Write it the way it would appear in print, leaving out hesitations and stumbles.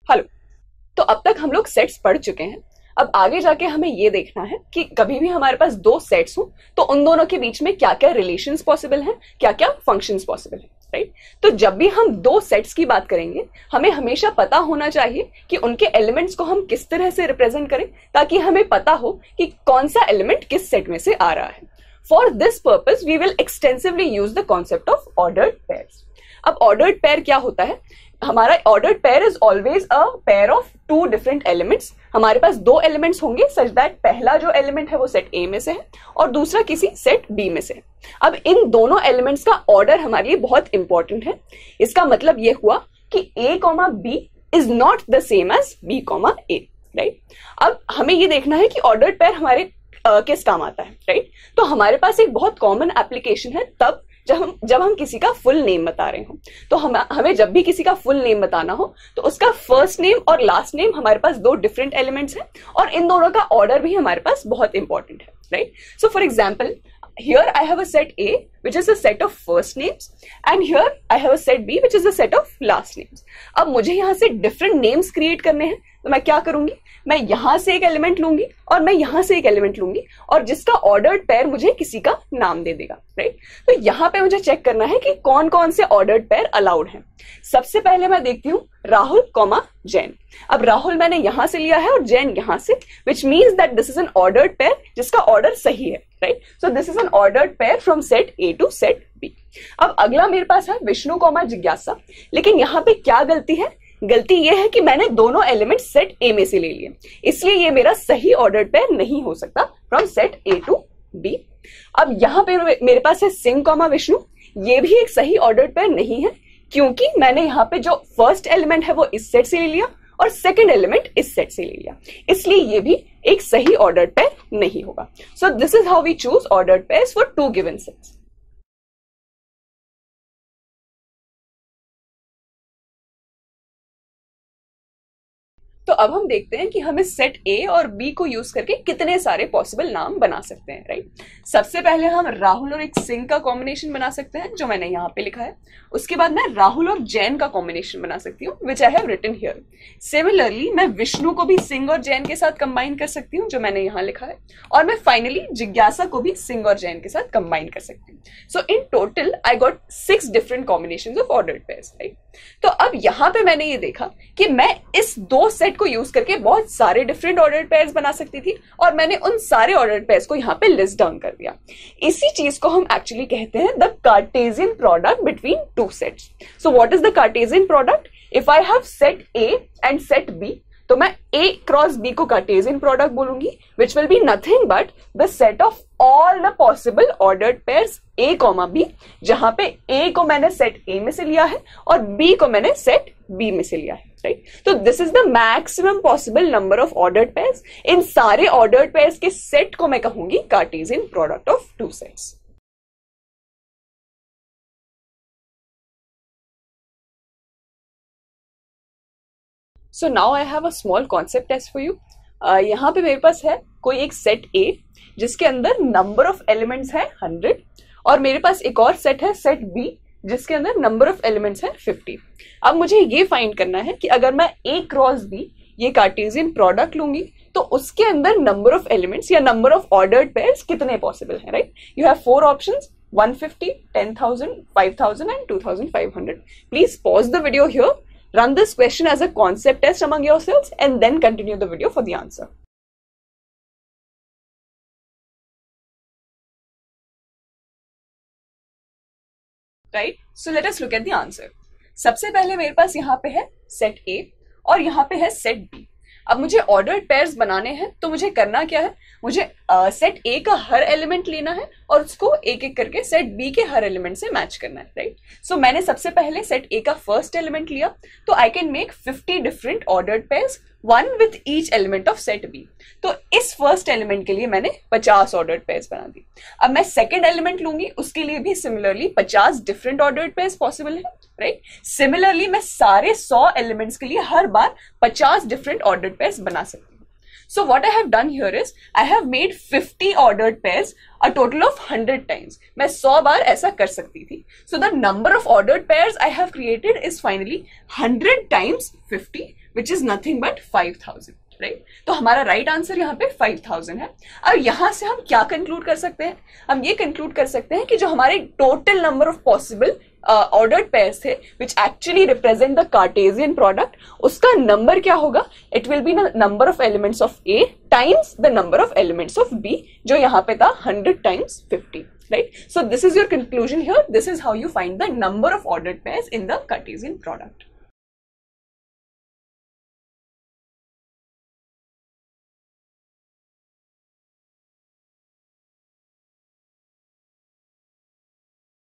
Hello. तो अब तक हम लोग सेट्स पढ़ चुके हैं। अब आगे जाके हमें ये देखना है कि कभी भी हमारे पास दो सेट्स हो तो उन दोनों के बीच में क्या क्या रिलेशंस पॉसिबल हैं, क्या क्या फंक्शंस पॉसिबल हैं, राइट। तो जब भी हम दो सेट्स की बात करेंगे हमें हमेशा पता होना चाहिए कि उनके एलिमेंट्स को हम किस तरह से रिप्रेजेंट करें ताकि हमें पता हो कि कौन सा एलिमेंट किस सेट में से आ रहा है। For this purpose we will extensively use the concept of ordered pairs. अब ऑर्डर्ड पेयर क्या होता है? हमारा ordered pair is always a pair of two different elements. हमारे पास दो एलिमेंट्स होंगे सच दैट पहला जो एलिमेंट है वो सेट ए में से है और दूसरा किसी सेट बी में से है। अब इन दोनों एलिमेंट्स का ऑर्डर हमारे लिए बहुत इंपॉर्टेंट है। इसका मतलब ये हुआ कि A comma B is not the same as B comma A, right. अब हमें ये देखना है कि ऑर्डर्ड पेयर हमारे किस काम आता है, राइट। तो हमारे पास एक बहुत कॉमन एप्लीकेशन है तब जब हम किसी का फुल नेम बता रहे हो। तो हमें जब भी किसी का फुल नेम बताना हो तो उसका फर्स्ट नेम और लास्ट नेम हमारे पास दो डिफरेंट एलिमेंट्स हैं और इन दोनों का ऑर्डर भी हमारे पास बहुत इंपॉर्टेंट है, right. So for example, here I have a set A which is a set of first names and here I have a set B which is a set of last names. अब मुझे यहाँ से different names create करने हैं तो मैं क्या करूंगी, मैं यहाँ से एक एलिमेंट लूंगी और मैं यहाँ से एक एलिमेंट लूंगी और जिसका ऑर्डर्ड पेयर मुझे किसी का नाम दे देगा, राइट। तो यहाँ पे मुझे चेक करना है कि कौन कौन से ऑर्डर्ड पेयर अलाउड हैं। सबसे पहले मैं देखती हूँ राहुल कॉमा जैन। अब राहुल मैंने यहां से लिया है और जैन यहां से, which means that this is an ordered pair जिसका ऑर्डर सही है, right. So this is an ordered pair from set A to set B. अब अगला मेरे पास है विष्णु कॉमा जिज्ञासा, लेकिन यहाँ पे क्या गलती है? गलती ये है कि मैंने दोनों एलिमेंट सेट ए में से ले लिए, इसलिए ये मेरा सही ऑर्डर्ड पेयर नहीं हो सकता from set A to B. अब यहाँ पे मेरे पास है सिंह कॉमा विष्णु, ये भी एक सही ऑर्डर्ड पेयर नहीं है क्योंकि मैंने यहाँ पे जो फर्स्ट एलिमेंट है वो इस सेट से ले लिया और सेकंड एलिमेंट इस सेट से ले लिया, इसलिए ये भी एक सही ऑर्डर्ड पेयर नहीं होगा। So this is how we choose ordered pairs for two given sets. तो अब हम देखते हैं कि हमें सेट ए और बी को यूज करके कितने सारे पॉसिबल नाम बना सकते हैं, राइट। सबसे पहले हम राहुल और एक सिंह का कॉम्बिनेशन बना सकते हैं जो मैंने यहाँ पे लिखा है। उसके बाद मैं राहुल और जैन का कॉम्बिनेशन बना सकती हूँ which I have written here. Similarly मैं विष्णु को भी सिंह और जैन के साथ कंबाइन कर सकती हूँ जो मैंने यहाँ लिखा है, और मैं फाइनली जिज्ञासा को भी सिंह और जैन के साथ कंबाइन कर सकती हूँ। So in total I got 6 different combinations of ordered pairs, right. तो अब यहाँ पे मैंने ये देखा कि मैं इस दो सेट को यूज करके बहुत सारे डिफरेंट ऑर्डर्ड पेयर्स बना सकती थी और मैंने उन सारे ऑर्डर्ड पेयर्स को यहाँ पे लिस्ट डाउन कर दिया। इसी चीज को हम एक्चुअली कहते हैं the Cartesian product between two sets. So what is the Cartesian product? If I have set A and set B तो मैं A क्रॉस B को कार्टेशियन प्रोडक्ट बोलूंगी which will be nothing but the set of all the possible ordered pairs A comma B, जहां पे A को मैंने set A में से लिया है और B को मैंने सेट B में से लिया है, राइट। तो this is the maximum possible number of ordered pairs. इन सारे ऑर्डर्ड पेयर्स के सेट को मैं कहूंगी Cartesian product of two sets. So now I have a small concept test for you. यहाँ पे मेरे पास है कोई एक सेट A जिसके अंदर नंबर ऑफ एलिमेंट्स है 100 और मेरे पास एक और सेट है सेट B जिसके अंदर नंबर ऑफ एलिमेंट्स है 50। अब मुझे ये फाइंड करना है कि अगर मैं A क्रॉस B ये कार्टेशियन प्रोडक्ट लूंगी तो उसके अंदर नंबर ऑफ एलिमेंट्स या नंबर ऑफ ऑर्डर्ड पेयर्स कितने पॉसिबल हैं, right. You have 4 options 150, 10,000, 5,000 and 2,500. Please pause the video here. Run this question as a concept test among yourselves and then continue the video for the answer. Right? So let us look at the answer. सबसे पहले मेरे पास यहाँ पे है set A और यहाँ पे है सेट B। अब मुझे ऑर्डर्ड पेयर्स बनाने हैं तो मुझे करना क्या है, मुझे सेट A का हर एलिमेंट लेना है और उसको एक एक करके सेट B के हर एलिमेंट से मैच करना है, राइट। सो मैंने सबसे पहले सेट A का फर्स्ट एलिमेंट लिया तो I can make 50 different ordered pairs, one with each element of set B। तो इस फर्स्ट एलिमेंट के लिए मैंने 50 ऑर्डर्ड पेयर्स बना दी। अब मैं सेकंड एलिमेंट लूंगी, उसके लिए भी similarly 50 different ordered pairs possible है, राइट। सिमिलरली मैं सारे 100 एलिमेंट्स के लिए हर बार 50 डिफरेंट ऑर्डर्ड पेयर्स बना सकती हूँ। So what I have done here is I have made 50 ordered pairs, a total of 100 times. मैं 100 बार ऐसा कर सकती थी. So the number of ordered pairs I have created is finally 100 times 50, which is nothing but 5000, right? तो हमारा right answer यहाँ पे 5000 है। अब यहां से हम क्या कंक्लूड कर सकते हैं? हम ये कंक्लूड कर सकते हैं कि जो हमारे total number of possible ordered pairs थे which actually represent the Cartesian product, उसका नंबर क्या होगा? It will be number of elements of A times the number of elements of B, जो यहाँ पे था 100 times 50, right? So this is your conclusion here. This is how you find the number of ordered pairs in the Cartesian product.